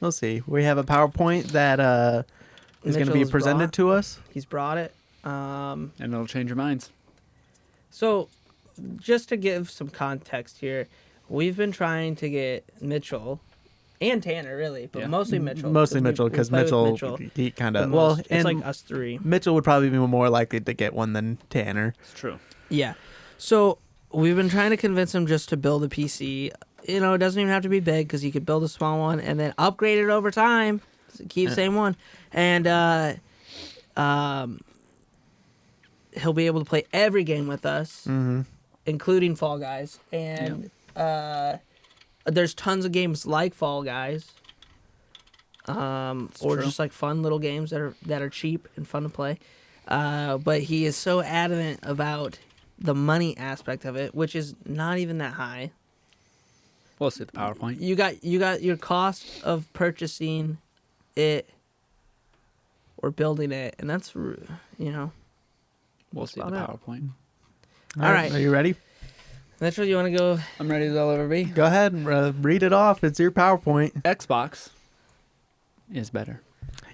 We'll see. We have a PowerPoint that is going to be Mitchell's presented to us. He's brought it. And it'll change your minds. So, just to give some context here, we've been trying to get Mitchell and Tanner, really, but mostly Mitchell. Mostly Mitchell, because Mitchell, he kind of... Well, it's and like us three. Mitchell would probably be more likely to get one than Tanner. It's true. Yeah. So, we've been trying to convince him just to build a PC. You know, it doesn't even have to be big, because you could build a small one and then upgrade it over time. Keep same one. And he'll be able to play every game with us, including Fall Guys. And there's tons of games like Fall Guys, or true. just like fun little games that are cheap and fun to play. But he is so adamant about the money aspect of it, which is not even that high. We'll see the PowerPoint. You got your cost of purchasing it or building it, and that's, you know. We'll see the PowerPoint. All right. Are you ready? Mitchell, you want to go? I'm ready as I'll ever be. Go ahead and read it off. It's your PowerPoint. Xbox is better.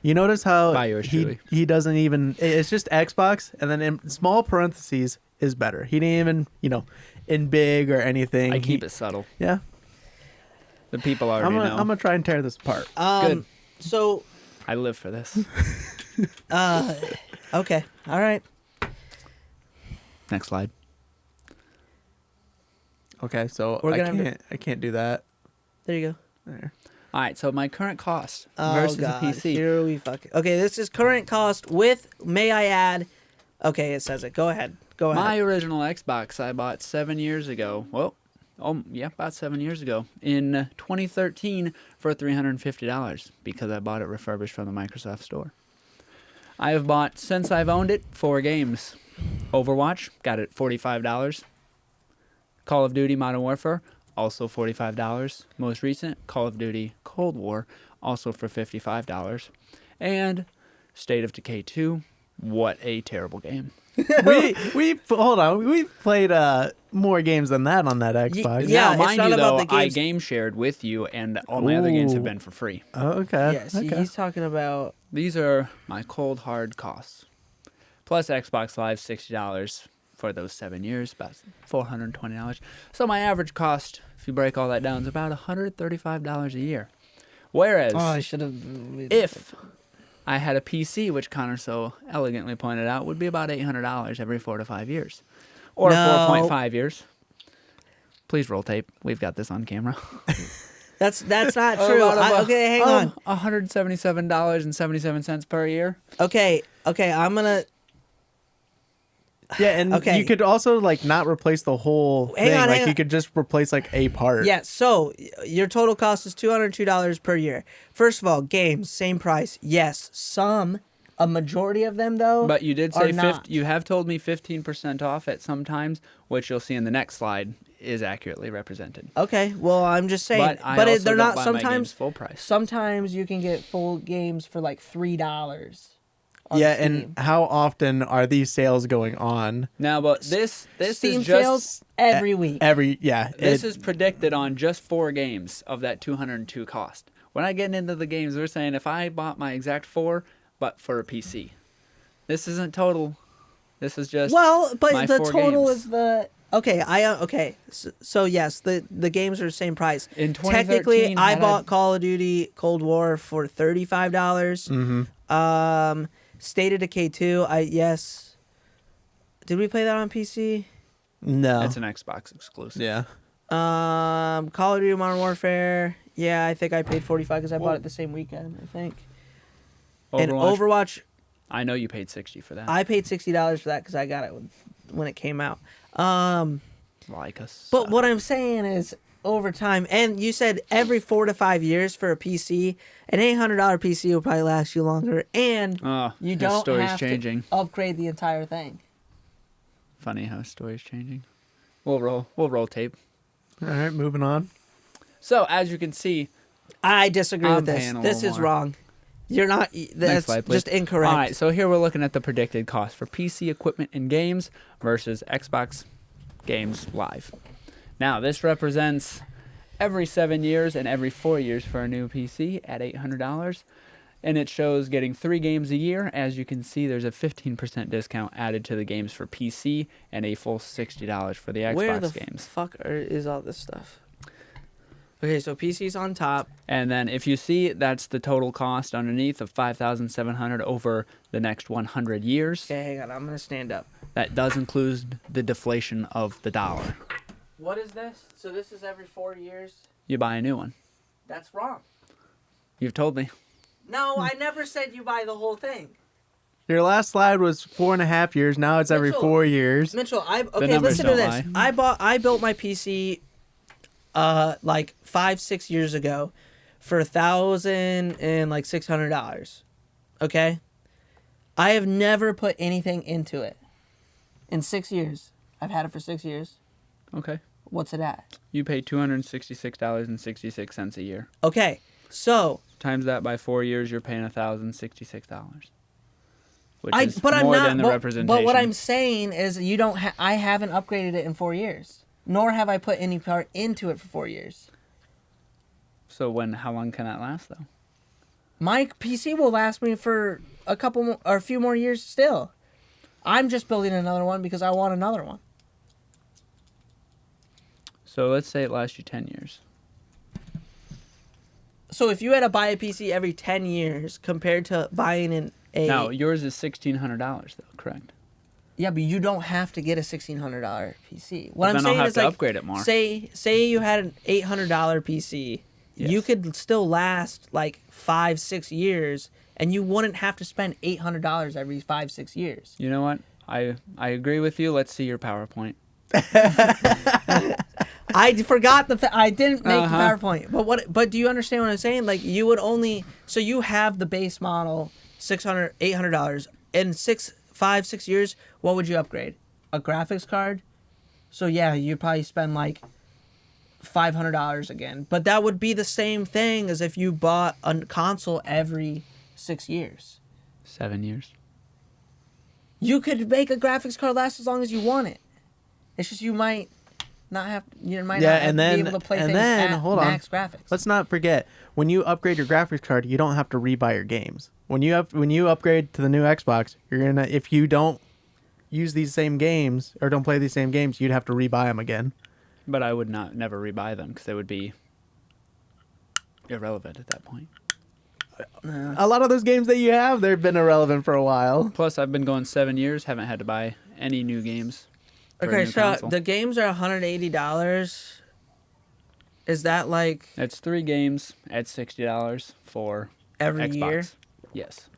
You notice how By yours truly. he doesn't even... It's just Xbox, and then in small parentheses is better. He didn't even, in big or anything. I keep it subtle. Yeah. The people already know. I'm going to try and tear this apart. Good. So... I live for this. Okay. All right. Next slide. Okay, so We're I gonna can't do that. There you go. There. All right, so my current cost Oh, versus God. a PC. Here we fucking... Okay, this is current cost with, may I add... Okay, it says it. Go ahead. Go ahead. My original Xbox I bought 7 years ago. Well, about 7 years ago. In 2013 for $350 because I bought it refurbished from the Microsoft Store. I have bought, since I've owned it, 4 games. Overwatch, got it $45. Call of Duty Modern Warfare, also $45. Most recent, Call of Duty Cold War, also for $55. And State of Decay 2, what a terrible game. Hold on. We've played more games than that on that Xbox. Yeah, Now, it's mind not you, about though, the I games- game shared with you, and all my other games have Ooh. been for free. Oh, okay. Yeah, see, okay. he's talking about... These are my cold, hard costs. Plus Xbox Live, $60 for those 7 years, about $420. So my average cost, if you break all that down, is about $135 a year. Whereas, Oh, I should have... if I had a PC, which Connor so elegantly pointed out, would be about $800 every 4 to 5 years. Or No. 4.5 years. Please roll tape. We've got this on camera. That's not true. Okay, hang on. $177.77 per year. Okay, I'm gonna... Yeah, and Okay. you could also not replace the whole Hang thing. on, hang You on. could just replace a part. Yeah, so your total cost is $202 per year. First of all, games, same price. Yes, a majority of them, though, But you did are say not. you have told me 15% off at some times, which you'll see in the next slide is accurately represented. Okay, well, I'm just saying. But I also they're don't not buy my games sometimes. full price. Sometimes you can get full games for $3. on Yeah, Steam. and how often are these sales going on? Now, but this Steam is just sales every week. this is predicted on just 4 games of that 202 cost. We're not getting into the games. We're saying if I bought my exact 4, but for a PC, this isn't total. This is just Well, but my the 4 total games. is the okay. Okay. So yes, the games are the same price. In Technically, 2013, I had bought Call of Duty Cold War for $35. State of Decay 2. Yes. Did we play that on PC? No. That's an Xbox exclusive. Yeah. Call of Duty Modern Warfare. Yeah, I think I paid $45 because I bought it the same weekend. I think. And Overwatch, I know you paid $60 for that. I paid $60 for that because I got it when it came out. Like us. But what I'm saying is, over time, and you said every 4 to 5 years for a PC, an $800 PC will probably last you longer, and you don't story's have changing. to upgrade the entire thing. Funny how story's changing. We'll roll tape. All right, moving on. So as you can see, I disagree I'm with this. paying a This little is more. wrong. You're not. That's slide, please. just incorrect. All right, so here we're looking at the predicted cost for PC equipment and games versus Xbox games live. Now, this represents every 7 years and every 4 years for a new PC at $800. And it shows getting 3 games a year. As you can see, there's a 15% discount added to the games for PC and a full $60 for the Xbox Where the games. is all this stuff? Okay, so PC's on top. And then if you see, that's the total cost underneath of $5,700 over the next 100 years. Okay, hang on. I'm going to stand up. That does include the deflation of the dollar. What is this? So this is every 4 years? You buy a new one. That's wrong. You've told me. No, I never said you buy the whole thing. Your last slide was 4.5 years. Now it's every Mitchell. 4 years. Mitchell, numbers listen to don't this. lie. I built my PC like 5-6 years ago for $1,600. Okay? I have never put anything into it. In 6 years. I've had it for 6 years. Okay. What's it at? You pay $266.66 a year. Okay. So Times that by 4 years, you're paying $1,066. Which I'm more not. than the But representation. what I'm saying is, you don't. I haven't upgraded it in 4 years, nor have I put any part into it for 4 years. So how long can that last, though? My PC will last me for a few more years still. I'm just building another one because I want another one. So let's say it lasts you 10 years. So if you had to buy a PC every 10 years compared to buying Now, yours is $1,600, though, correct? Yeah, but you don't have to get a $1,600 PC. What Then I'm saying I'll have is, to like, upgrade it more. Say you had an $800 PC, Yes. you could still last like 5-6 years, and you wouldn't have to spend $800 every 5-6 years. You know what? I agree with you. Let's see your PowerPoint. I forgot I didn't make Uh-huh. the PowerPoint, but do you understand what I'm saying? Like, you would only, so you have the base model $800 in 5-6 years. What would you upgrade? A graphics card? So yeah, you'd probably spend like $500 again, but that would be the same thing as if you bought a console every 6 years. 7 years. You could make a graphics card last as long as you want it. It's just you might not have be able to play things at hold on. max graphics. Let's not forget, when you upgrade your graphics card, you don't have to rebuy your games. When you upgrade to the new Xbox, if you don't use these same games or don't play these same games, you'd have to rebuy them again. But I would never rebuy them because they would be irrelevant at that point. A lot of those games that you have, they've been irrelevant for a while. Plus, I've been going 7 years, haven't had to buy any new games. For a Okay, new so console. the games are $180. Is that like It's 3 games at $60 for every Xbox. year? Yes.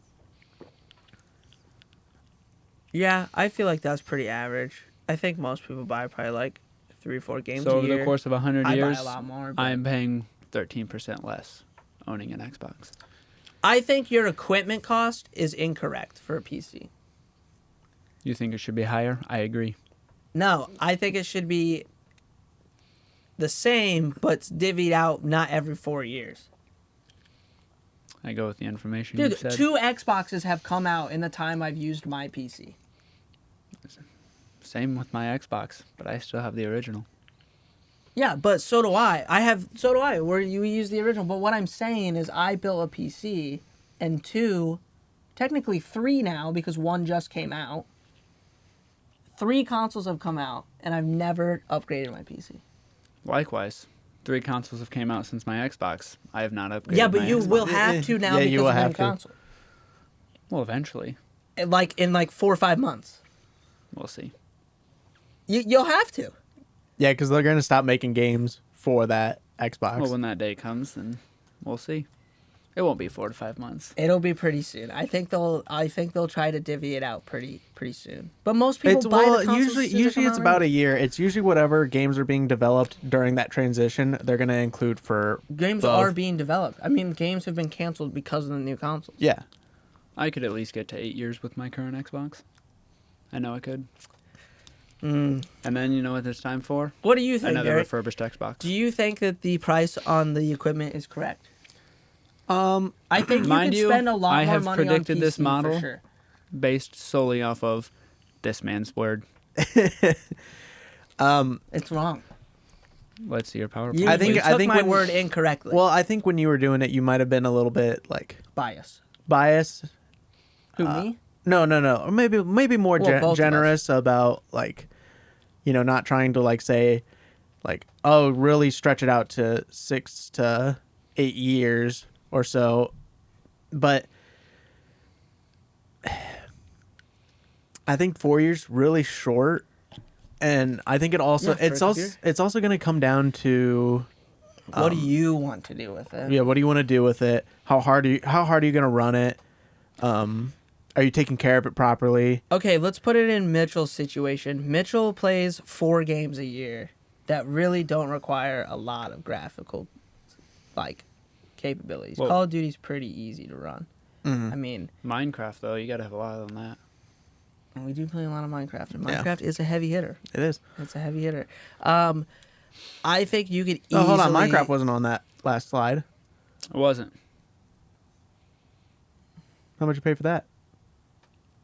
Yeah, I feel like that's pretty average. I think most people buy probably like 3 or 4 games So a over year. the course of 100 I years, buy a lot more. But I'm paying 13% less owning an Xbox. I think your equipment cost is incorrect for a PC. You think it should be higher? I agree. No, I think it should be the same, but divvied out not every 4 years. I go with the information Dude, you said. 2 Xboxes have come out in the time I've used my PC. Same with my Xbox, but I still have the original. Yeah, but so do I. So do I, where you use the original. But what I'm saying is I built a PC, and 2, technically 3 now, because 1 just came out. 3 consoles have come out, and I've never upgraded my PC. Likewise, 3 consoles have came out since my Xbox. I have not upgraded. Yeah, but my you Xbox. will have to now Yeah, because you will of the new have to. console. Well, eventually, In 4 or 5 months. we'll see. You'll have to. Yeah, because they're going to stop making games for that Xbox. Well, when that day comes, then we'll see. It won't be 4 to 5 months. It'll be pretty soon. I think they'll try to divvy it out pretty soon. But most people buy the consoles as soon as they usually come it's out about anyway. a year. It's usually whatever games are being developed during that transition. They're going to include for Games both. are being developed. I mean, games have been canceled because of the new consoles. Yeah. I could at least get to 8 years with my current Xbox. I know I could. Mm. And then you know what it's time for? What do you think, Another Derek? refurbished Xbox. Do you think that the price on the equipment is correct? I think you Mind could you, spend a lot I more have money predicted on PC this model. for sure. Based solely off of this man's word. It's wrong. Let's see your PowerPoint. You, I think- you I took think my when- word incorrectly. Well, I think when you were doing it, you might have been a little bit like Bias. biased. Who, me? No. Or maybe more Well, both of us. generous about like, not trying to like say, like, oh, really stretch it out to 6 to 8 years or so, but I think 4 years really short, and I think it also Yeah, for a computer. it's also going to come down to What do you want to do with it? what do you want to do with it? How hard are you going to run it? Are you taking care of it properly? Okay, let's put it in Mitchell's situation. Mitchell plays 4 games a year that really don't require a lot of graphical, like, capabilities. Whoa. Call of Duty's pretty easy to run. Mhm. I mean, Minecraft, though, you got to have a lot on that. we do play a lot of Minecraft, and Yeah. Minecraft is a heavy hitter. It is. It's a heavy hitter. I think you could easily... Oh, hold on. Minecraft wasn't on that last slide. It wasn't. How much you pay for that?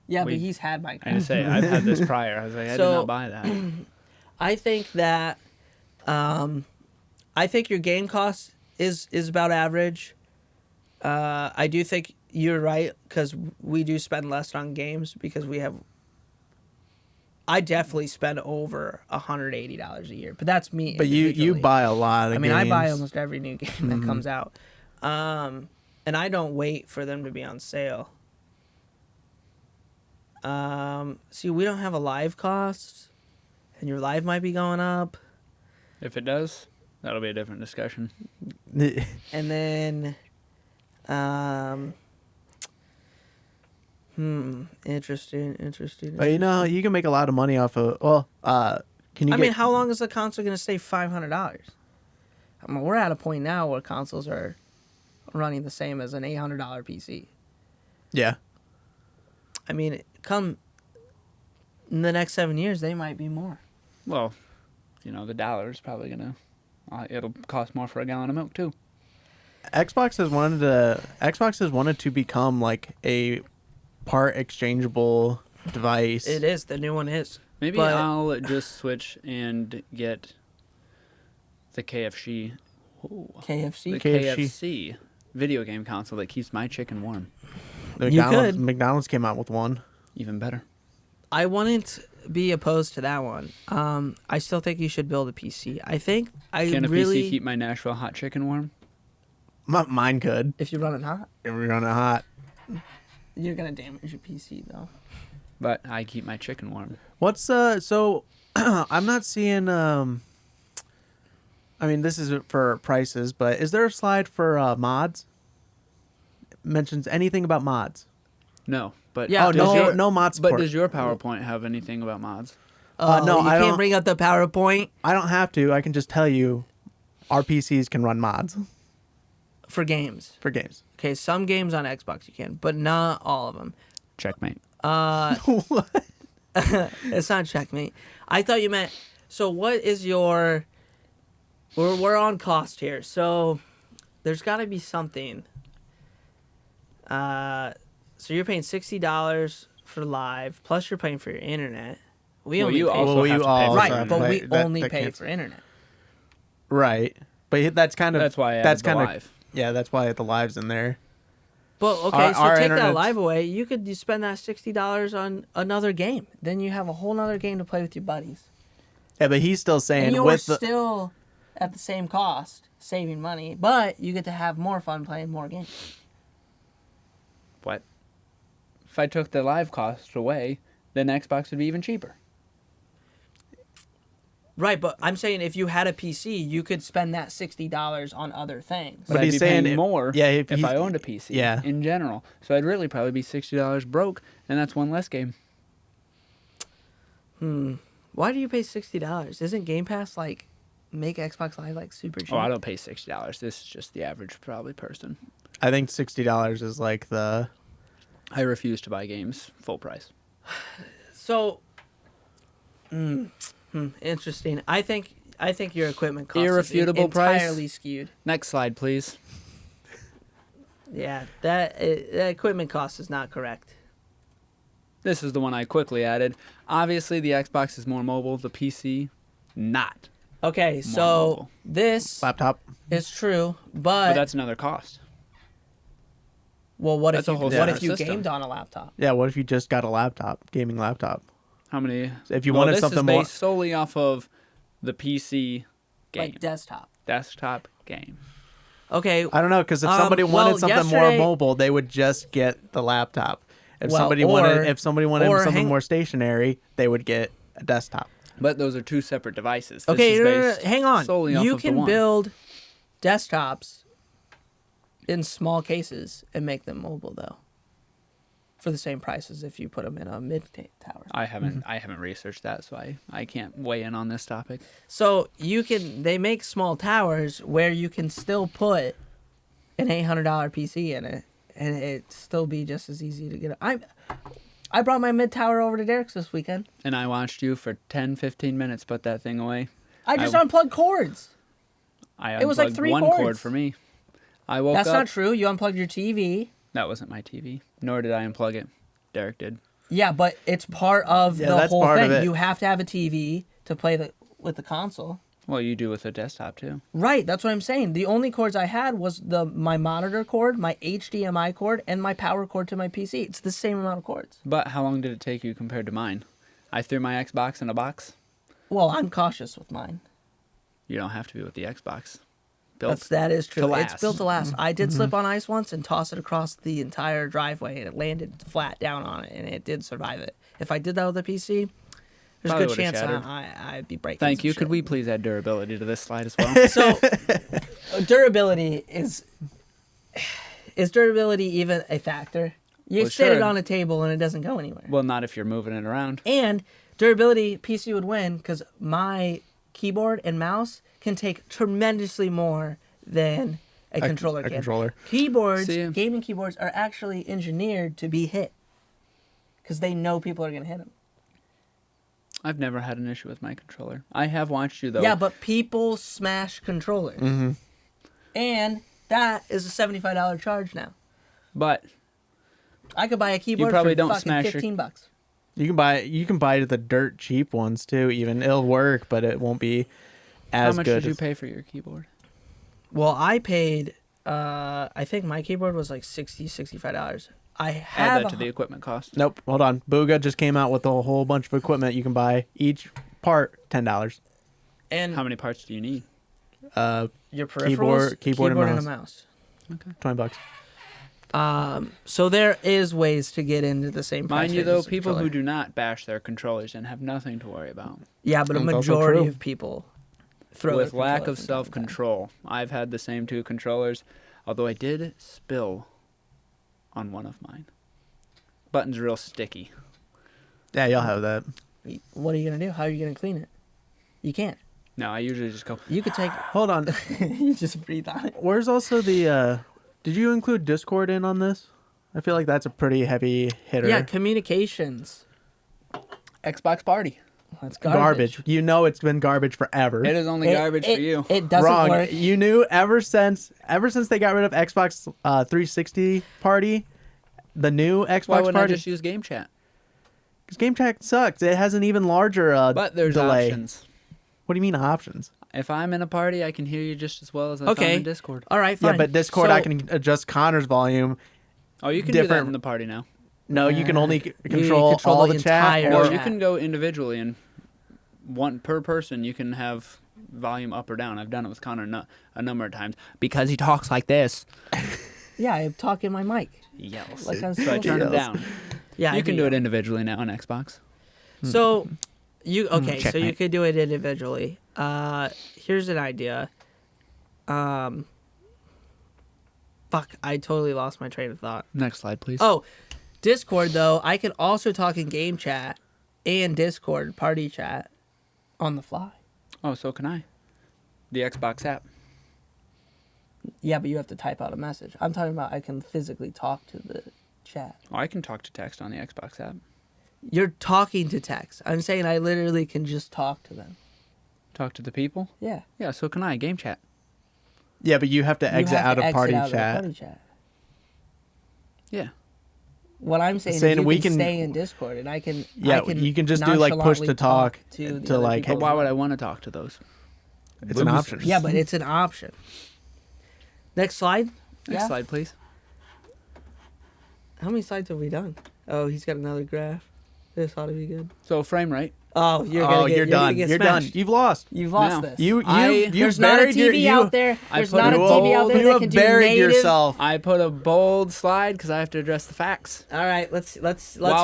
Yeah, We- but he's had I Minecraft. say I've had this prior. I was like, I did So- not buy that. I think that I think your game cost is about average. I do think you're right because we do spend less on games because we have. I definitely spend over $180 a year, but that's me. But you individually. buy a lot of I mean, games. I buy almost every new game that comes out, and I don't wait for them to be on sale. See, we don't have a live cost, and your live might be going up. If it does, that'll be a different discussion. And then, interesting. But you can make a lot of money off of. Well, can you? I mean, how long is the console going to stay $500? I mean, we're at a point now where consoles are running the same as an $800 PC. Yeah. I mean, come in the next 7 years, they might be more. Well, the dollar's probably gonna. It'll cost more for a gallon of milk too. Xbox has wanted to become like a part exchangeable device. It is. The new one is. Maybe But- I'll just switch and get the KFC. KFC. The KFC. KFC video game console that keeps my chicken warm. could. McDonald's came out with one. Even better. I wouldn't be opposed to that one. I still think you should build a PC. I think Can a really, PC keep my Nashville hot chicken warm? Mine could. if you run it hot, If we're running hot. you're gonna damage your PC though. But I keep my chicken warm. What's so? I'm not seeing. I mean, this isn't for prices, but is there a slide for mods? Mentions anything about mods? No, but Yeah, Oh does no, your- no mod support. But does your PowerPoint have anything about mods? No, you I can't don't- bring up the PowerPoint I don't have to. I can just tell you, our PCs can run mods for games. for games. Okay, some games on Xbox you can, but not all of them. Checkmate. What? It's not checkmate. I thought you meant. So what is your? We're on cost here, so there's got to be something. So you're paying $60 for live, plus you're paying for your internet. We Well, only you pay also Well, have you to pay all- for right, internet. but we That- only that pay can't- for internet. Right, but that's kind of That's why I that's added the kind of live. yeah. That's why the live's in there. But okay, Our- so our take that internet's- live away. You could spend that $60 on another game. Then you have a whole nother game to play with your buddies. Yeah, but he's still And saying you're with the still at the same cost, saving money, but you get to have more fun playing more games. What? If I took the live cost away, then Xbox would be even cheaper. Right, but I'm saying if you had a PC, you could spend that $60 on other things. But But I'd he's be saying paying if- more yeah, if if he's- I owned a PC yeah. in general. So I'd really probably be $60 broke, and that's one less game. Why do you pay $60? Isn't Game Pass like make Xbox Live like super cheap? Oh, I don't pay $60. This is just the average probably person. I think $60 is like the I refuse to buy games full price. So, interesting. I think your equipment cost Irrefutable is price? entirely skewed. Next slide, please. Yeah, that equipment cost is not correct. This is the one I quickly added. Obviously, the Xbox is more mobile. The PC, not. Okay, more so mobile. this Laptop. is true, But but that's another cost. well, what that's if a you whole what separate if you system. gamed on a laptop? Yeah. What if you just got a laptop, gaming laptop? How many? If you well, wanted this something is more, based solely off of the PC game, Like desktop. desktop game. Okay, I don't know, because if somebody wanted well, something more yesterday- mobile, they would just get the laptop. If Well, somebody or- wanted or something hang- more stationary, they would get a desktop. But those are two separate devices. This Okay, is no, based hang on. solely off You of the can one. build desktops in small cases and make them mobile though, for the same price as if you put them in a mid tower. I haven't researched that, so I can't weigh in on this topic. So they make small towers where you can still put an $800 PC in it, and it still be just as easy to get. I brought my mid tower over to Derek's this weekend. And I watched you for 10, 15 minutes put that thing away. I just unplugged cords. It was like unplugged 3 one cord cords. for me. I woke That's up. not true. You unplugged your TV. That wasn't my TV. Nor did I unplug it. Derek did. Yeah, but it's part of Yeah, the that's whole part of thing. it. You have to have a TV to play with the console. Well, you do with a desktop too. Right, that's what I'm saying. The only cords I had was my monitor cord, my HDMI cord, and my power cord to my PC. It's the same amount of cords. But how long did it take you compared to mine? I threw my Xbox in a box. Well, I'm cautious with mine. You don't have to be with the Xbox. Built That is true. to It's last. built to last. I did slip on ice once and toss it across the entire driveway, and it landed flat down on it, and it did survive it. If I did that with a PC, there's Probably a good would've chance shattered. I'd be breaking. Thank some you. shit. Could we please add durability to this slide as well? So, durability is durability even a factor? You Well, sit it sure. on a table and it doesn't go anywhere. Well, not if you're moving it around. And durability, PC would win because my keyboard and mouse can take tremendously more than a controller can. controller. Keyboards, See? gaming keyboards, are actually engineered to be hit because they know people are going to hit them. I've never had an issue with my controller. I have watched you though. Yeah, but people smash controllers. Mm-hmm. And that is a $75 charge now. But I could buy a keyboard probably for don't fucking smash your- $15. You can buy the dirt cheap ones too. Even it'll work, but it won't be as how much good. did you as- pay for your keyboard? Well, I paid, I think my keyboard was like $65. I Add have that to the equipment cost. Nope. Hold on. Booga just came out with a whole bunch of equipment you can buy. Each part $10. and How many parts do you need? your peripherals, keyboard and and a mouse. mouse. $20. So there is ways to get into the same price Mind you, range though, as a people who controller. do not bash their controllers and have nothing to worry about. Yeah, but a That's also majority true. of people throw With their lack controllers of from time to time. self-control. I've had the same 2 controllers, although I did spill on one of mine. Button's real sticky. Yeah, you'll have that. What are you gonna do? How are you gonna clean it? You can't. No, I usually just go. You could take. Hold on. You just breathe on it. Where's also the? Did you include Discord in on this? I feel like that's a pretty heavy hitter. Yeah, communications. Xbox Party. That's garbage. You know it's been garbage forever. It is only garbage for you. It doesn't Wrong. work. You knew ever since they got rid of Xbox 360 Party, the new Xbox Why wouldn't I Party. just use Game Chat? Because Game Chat sucks. It has an even larger But there's delay. options. What do you mean options? If I'm in a party, I can hear you just as well as if I'm Okay. in Discord. All right, fine. Yeah, but Discord, So- I can adjust Connor's volume. Oh, you can do that Different- in the party now. No, you can only You control all the chat. entire Or chat. you can go individually and one per person. You can have volume up or down. I've done it with Connor a number of times because he talks like this. Yeah, I talk in my mic. He yells. Like I'm So I turn it Yells. down. Yeah, I You can do yell. it individually now on Xbox. So you okay? So you Checkmate. could do it individually. Here's an idea. Fuck, I totally lost my train of thought. Next slide, please. Oh, Discord though, I can also talk in game chat and Discord party chat on the fly. Oh, so can I. The Xbox app. Yeah, but you have to type out a message. I'm talking about I can physically talk to the chat. Oh, I can talk to text on the Xbox app. You're talking to text. I'm saying I literally can just talk to them. Talk to the people. Yeah. Yeah, so can I. Game Chat. Yeah, but you have to You exit have out to of exit party out of the chat. party chat. Yeah. What I'm saying, Saying is you we can can- stay in Discord, and I can. Yeah, I can you can just do, like, push to nonchalantly talk to the to, other like, people But as why well. would I want to talk to those? It's an option. Yeah, but it's an option. Next slide. Next slide, please. How many slides have we done? Oh, he's got another graph. This ought to be good. So frame rate. Oh, you're done. You're done. You've lost. You've lost No. this. You've There's not a buried TV out there. I There's put not a a TV out bold- there You that have can do buried native. yourself. I put a bold slide because I have to address the facts. All right, let's Wow.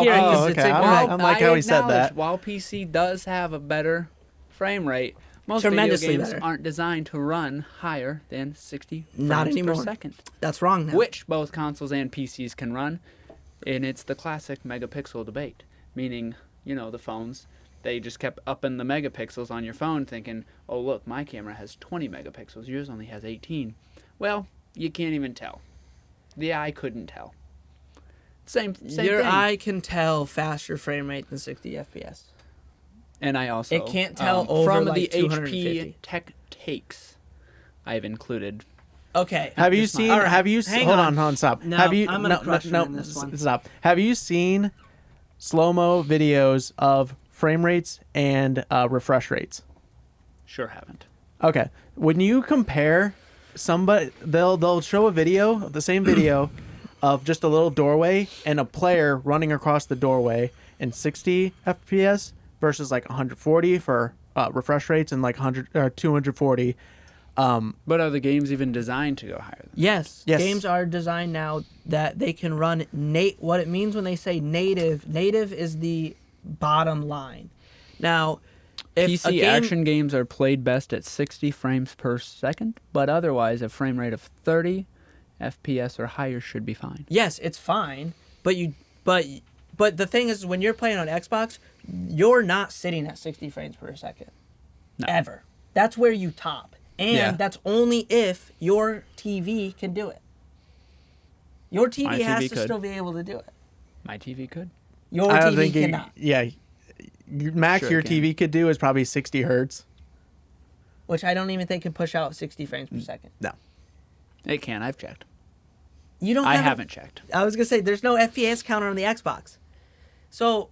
hear it. 'Cause Oh, it's okay. a I good- like- I how he said acknowledge, that. While PC does have a better frame rate, most video Tremendously games better. aren't designed to run higher than 60 Not frames anymore. per second, That's wrong now. which both consoles and PCs can run. And it's the classic megapixel debate, meaning, the phones, they just kept upping the megapixels on your phone thinking, oh, look, my camera has 20 megapixels, yours only has 18. Well, you can't even tell. The eye couldn't tell. Same Your thing. eye can tell faster frame rate than 60 FPS. And I also It can't tell over, from like, the 250. HP Tech Takes, I've included. Okay. Have you just mine. seen? All right, Have you? hang Hold on. on, stop. No, have you? I'm gonna crush him in this one. Stop. Have you seen slow-mo videos of frame rates and refresh rates? Sure haven't. Okay. When you compare somebody, they'll show a video, the same video, of just a little doorway and a player running across the doorway in 60 FPS versus like 140 for refresh rates and like 100 or 240. But are the games even designed to go higher than Yes. Yes. Games are designed now that they can run what it means when they say native. Native is the bottom line. Now, if a PC game, action games are played best at 60 frames per second, but otherwise a frame rate of 30 FPS or higher should be fine. yes, it's fine, but the thing is, when you're playing on Xbox, you're not sitting at 60 frames per second. No. Ever. That's where you top. And Yeah. that's only if your TV can do it. Your TV My has TV to could. still be able to do it. My TV could. Your I don't TV think you- cannot. Yeah. Max, Sure your it can. TV could do is probably 60 hertz. Which I don't even think can push out 60 frames per second. No. It can. I've checked. You don't I have haven't checked. I was going to say, there's no FPS counter on the Xbox. So,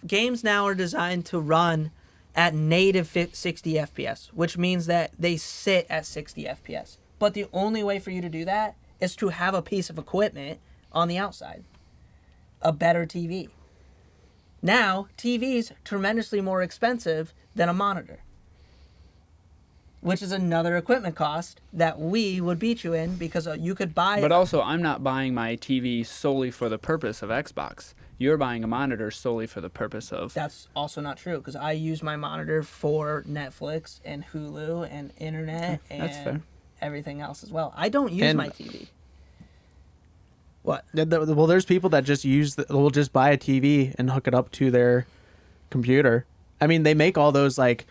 games now are designed to run at native 60 FPS, which means that they sit at 60 FPS. But the only way for you to do that is to have a piece of equipment on the outside. A better TV. Now, TV's tremendously more expensive than a monitor. Which is another equipment cost that we would beat you in because you could buy... But also, I'm not buying my TV solely for the purpose of Xbox. You're buying a monitor solely for the purpose of... That's also not true because I use my monitor for Netflix and Hulu and internet and That's fair. everything else as well. I don't use And- my TV. What? Well, there's people that just will just buy a TV and hook it up to their computer. I mean, they make all those like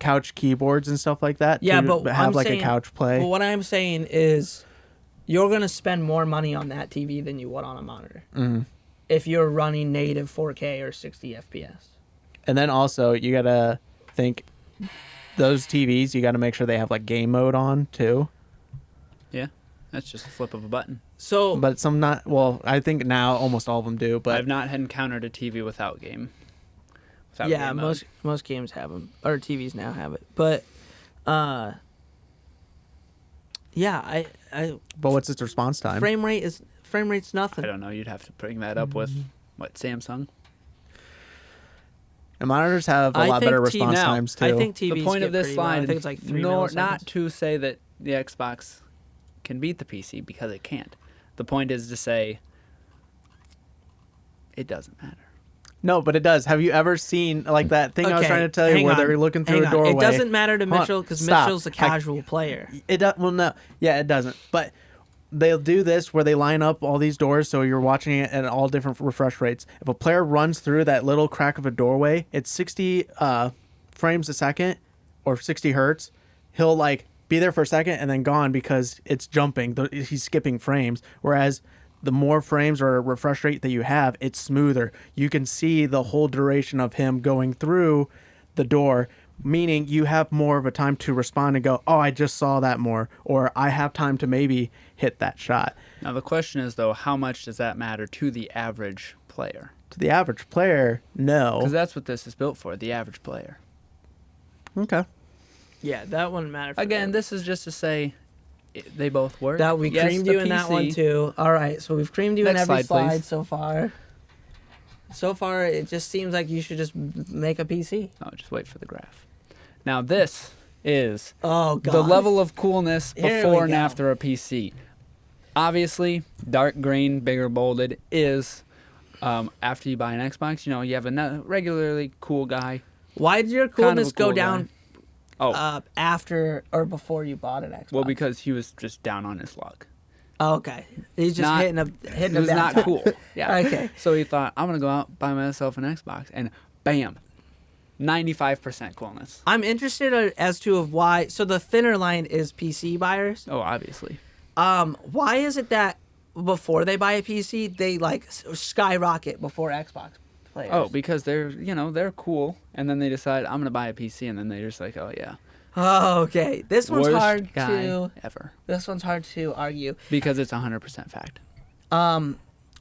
couch keyboards and stuff like that. Yeah, to but have I'm like saying, a couch play. Well, what I'm saying is you're going to spend more money on that TV than you would on a monitor. Mm-hmm. If you're running native 4K or 60 FPS. And then also you gotta think those TVs. You gotta make sure they have like game mode on too. Yeah, that's just a flip of a button. So, But some not. Well, I think now almost all of them do. But I've not encountered a TV without game. Without yeah, game mode. most games have them, or TVs now have it. But, yeah, I but what's its response time? frame rate's nothing. I don't know. You'd have to bring that up with, what, Samsung? And monitors have a I lot think better T- response now, times too. I think TVs The point get of this pretty low. slide, I think it's like 3 not milliseconds. to say that the Xbox can beat the PC, because it can't. The point is to say it doesn't matter. No, but it does. Have you ever seen like that thing I was Okay, trying to tell you hang where on, they're looking through hang a on. doorway? It doesn't matter to Hold on, Mitchell because stop. Mitchell's a casual player. It does. Well, no. Yeah, it doesn't. But they'll do this where they line up all these doors so you're watching it at all different refresh rates. If a player runs through that little crack of a doorway, it's 60 frames a second or 60 hertz. He'll like be there for a second and then gone because it's jumping. He's skipping frames. Whereas the more frames or refresh rate that you have, it's smoother. You can see the whole duration of him going through the door, meaning you have more of a time to respond and go, oh, I just saw that more, or I have time to maybe hit that shot. Now, the question is, though, how much does that matter to the average player? To the average player, Because no. that's what this is built for, the average player. Okay. Yeah, that wouldn't matter. For Again, them. this is just to say they both work. That we Yes, creamed the you in that one PC. too. All right, so we've creamed you in Next every slide, slide please. so far. So far, it just seems like you should just make a PC. Oh, just wait for the graph. Now this is Oh god. the level of coolness Here we before and go. after a PC. Obviously, dark green, bigger bolded is after you buy an Xbox. You know, you have a regularly cool guy. Why did your Kind of a coolness go cool down guy. Oh, after or before you bought an Xbox? well, because he was just down on his luck. Oh, okay, he's just Not- hitting It a was bad not time. cool. Yeah. Okay. So he thought, I'm gonna go out buy myself an Xbox, and bam, 95% coolness. I'm interested as to of why. So the thinner line is PC buyers. Oh, obviously. Why is it that before they buy a PC, they like skyrocket before Xbox players? Oh, because they're cool, and then they decide I'm gonna buy a PC, and then they're just like, oh yeah, Oh, okay. This one's worst hard guy to. ever, This one's hard to argue. because it's 100% fact.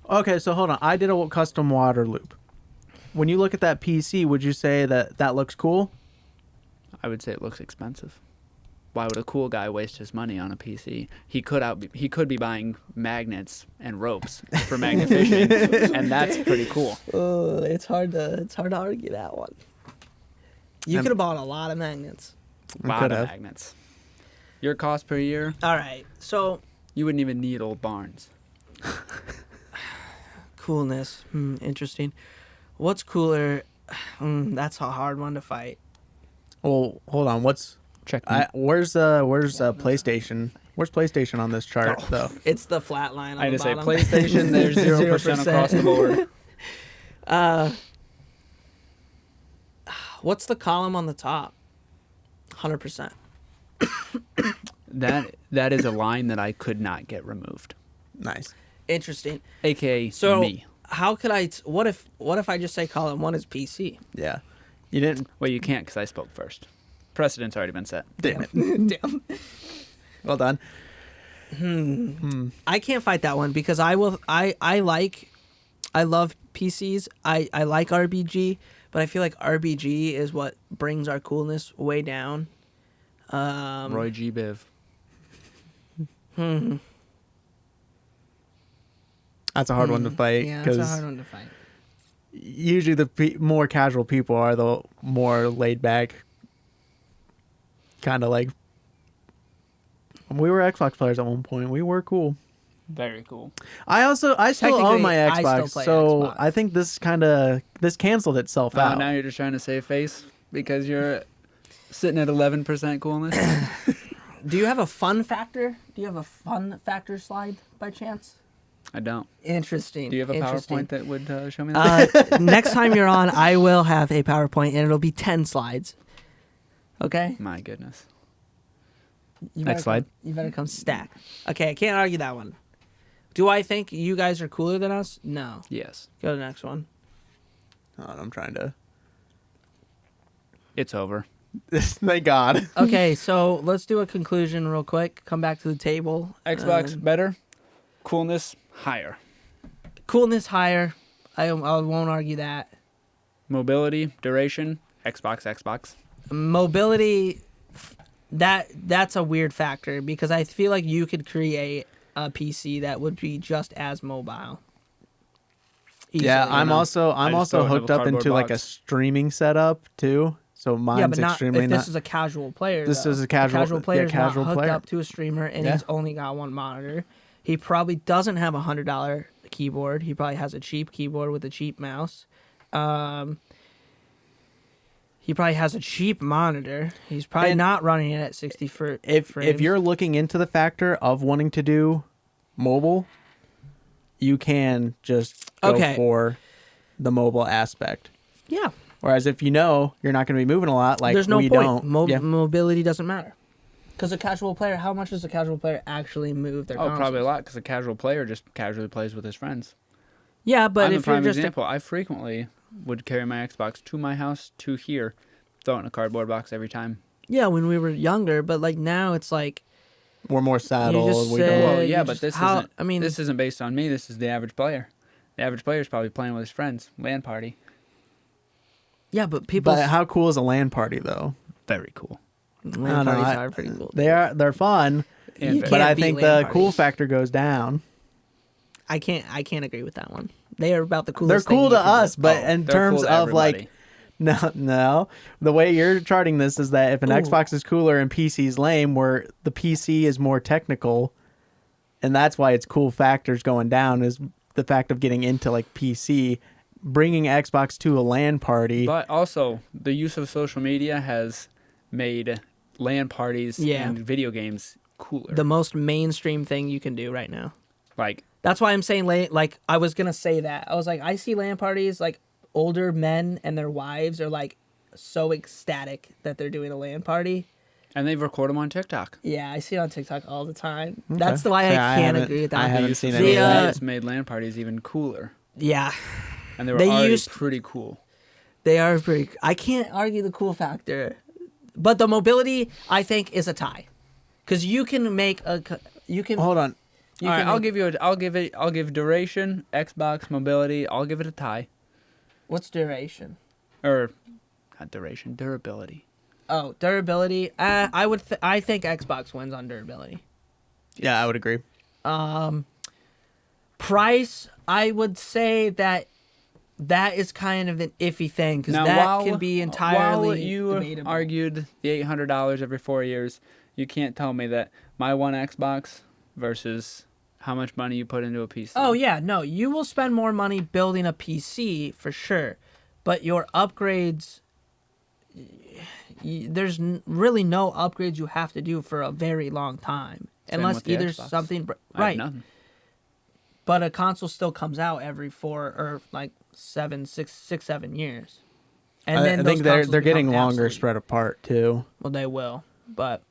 Okay, so hold on. I did a custom water loop. When you look at that PC, would you say that looks cool? I would say it looks expensive. Why would a cool guy waste his money on a PC? He could be buying magnets and ropes for magnet fishing, and that's pretty cool. It's hard to argue that one. You Um, could have bought a lot of magnets. A lot of could've. magnets. Your cost per year, All right. So you wouldn't even need old barns. coolness. Interesting. What's cooler? That's a hard one to fight. Well, hold on. Check. Where's PlayStation? Where's PlayStation on this chart though? It's the flat line. On I the just say bottom. PlayStation. There's 0% across the board. What's the column on the top? 100%. That is a line that I could not get removed. Nice. Interesting. AKA So me. how could I? What if I just say column 1 is PC? Yeah. You didn't. Well, you can't because I spoke first. Precedent's already been set. Damn it. Damn. Well done. I can't fight that one because I love PCs. I like RBG, but I feel like RBG is what brings our coolness way down. Roy G. Biv. That's a hard one to fight Yeah, that's a because hard one to fight. usually the more casual people are the more laid back. Kind of like we were Xbox players at one point. We were cool. Very cool. I still own my Technically, I still Xbox, play so Xbox. I think this canceled itself out. Now you're just trying to save face because you're sitting at 11% coolness. Do you have a fun factor? Do you have a fun factor slide by chance? I don't. Interesting. Do you have a Interesting. PowerPoint that would show me that? Next time you're on, I will have a PowerPoint, and it'll be 10 slides. Okay? My goodness. You Next better slide. You better come stack. Okay, I can't argue that one. Do I think you guys are cooler than us? No. Yes. Go to the next one. Hold on, I'm trying to. It's over. Thank God. Okay, so let's do a conclusion real quick. Come back to the table. Xbox better. Coolness higher. Coolness higher. I won't argue that. Mobility, duration, Xbox. Mobility, that's a weird factor because I feel like you could create a PC that would be just as mobile. Yeah, Easily. I'm know. also I just also don't have hooked a up into cardboard like a box. streaming setup too. So mine's Yeah, but not extremely if not. this is a casual player. This though. is a casual- player. yeah, casual not hooked player. up to a streamer, and Yeah. he's only got one monitor. He probably doesn't have $100 keyboard. He probably has a cheap keyboard with a cheap mouse. He probably has a cheap monitor. He's probably And not running it at 60 frames. if you're looking into the factor of wanting to do mobile, you can just go Okay. for the mobile aspect. yeah, Whereas if you know you're not going to be moving a lot, like there's no we point. don't. Yeah. Mobility doesn't matter. Because a casual player, how much does a casual player actually move their Oh, consoles? probably a lot because a casual player just casually plays with his friends. Yeah, but I'm a if you're prime just example. I frequently would carry my Xbox to my house, to here, throw it in a cardboard box every time. yeah, when we were younger, but like now it's like We're more saddled. just We say- don't. Well, you yeah, but just- this how- isn't. I mean- this isn't based on me. This is the average player. The average player is probably playing with his friends. LAN party. yeah, but people. But how cool is a LAN party though? Very cool. LAN parties are pretty cool. They're fun, And You fair. but I can't beat think LAN the cool parties. factor goes down. I can't agree with that one. They are about the They're coolest. cool thing to you can do. us, but Oh, in they're terms cool to of like, everybody. no, the way you're charting this is that if an Ooh. Xbox is cooler and PC's lame, where the PC is more technical, and that's why its cool factors going down is the fact of getting into like PC, bringing Xbox to a LAN party. But also, the use of social media has made LAN parties Yeah. and video games cooler. The most mainstream thing you can do right now. Like, That's why I'm saying like I was gonna say that. I was like, I see LAN parties like older men and their wives are like so ecstatic that they're doing a LAN party. and they record them on TikTok. Yeah, I see it on TikTok all the time. Okay. That's the why See, I can't haven't- agree with that. I one. haven't The use seen of any The, of that. It's made LAN parties even cooler, Yeah, and they were They already used- pretty cool. they are pretty. I can't argue the cool factor, but the mobility I think is a tie, because you can make you can. Hold on. You All right, can I'll give duration, Xbox mobility. I'll give it a tie, What's duration? or not duration, durability. Oh, durability. I think Xbox wins on durability. Yeah, I would agree. Price, I would say that is kind of an iffy thing because Now, that can be entirely while you debatable. argued the $800 every 4 years, you can't tell me that my one Xbox versus how much money you put into a PC. Oh yeah, no, you will spend more money building a PC for sure, but your upgrades, there's really no upgrades you have to do for a very long time, Same unless with the either Xbox. something I have right. nothing. But a console still comes out every 4 or like 7 years, and I then think those they're consoles getting become longer obsolete. spread apart too. Well, they will, but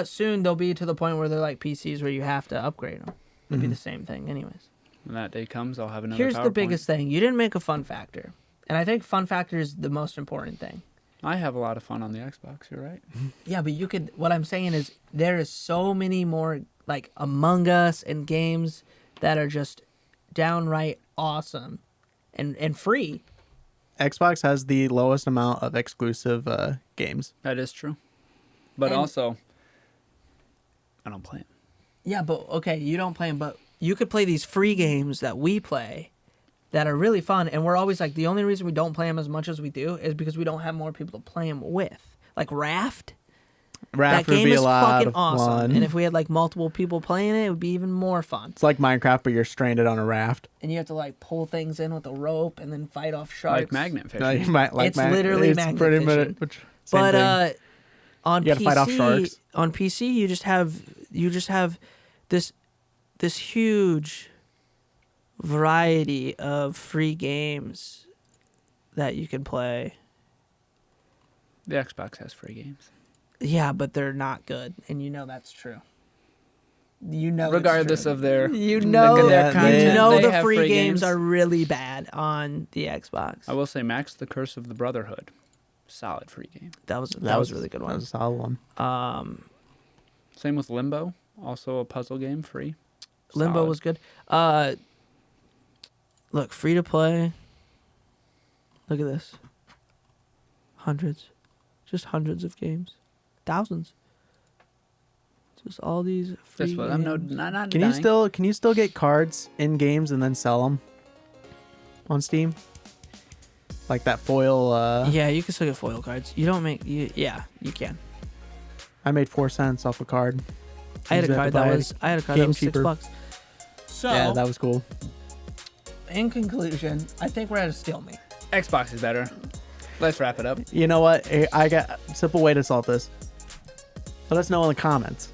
soon they'll be to the point where they're like PCs where you have to upgrade them. It'll be the same thing, anyways. When that day comes, I'll have another Here's the PowerPoint. biggest thing: you didn't make a fun factor, and I think fun factor is the most important thing. I have a lot of fun on the Xbox. You're right. Yeah, but you could. What I'm saying is there is so many more like Among Us and games that are just downright awesome and free. Xbox has the lowest amount of exclusive games. That is true. But And- also, I don't play them. Yeah, but okay, you don't play them, but you could play these free games that we play that are really fun, and we're always like, the only reason we don't play them as much as we do is because we don't have more people to play them with. Like Raft, Raft that would game be is a lot fucking of awesome, fun. and if we had like multiple people playing it, it would be even more fun. It's like Minecraft, but you're stranded on a raft. And you have to like pull things in with a rope and then fight off sharks. Like magnet fishing. No, you might It's literally magnet pretty fishing. much same But thing. on You gotta PC, fight off sharks. on PC, you just have this huge variety of free games that you can play. The Xbox has free games. Yeah, but they're not good, and you know that's true. You know, it's Regardless true. of their, you know, their you content, know they the have free games are really bad on the Xbox. I will say, Max: The Curse of the Brotherhood, solid free game. That was a really good That one. was a solid one. Same with Limbo, also a puzzle game, free. Limbo Solid. was good. Look, free to play. Look at this. Just hundreds of games, thousands. Just all these free That's what I'm games. not Can you still get cards in games and then sell them on Steam? Like that foil. Yeah, you can still get foil cards. You don't make. Yeah, you can. I made 4 cents off a card. I had a Use that to card buy that a was. I had a card game that was cheaper. $6. So, Yeah, that was cool. in conclusion, I think we're at a stalemate. Xbox is better. Let's wrap it up. You know what? I got a simple way to solve this. Let us know in the comments.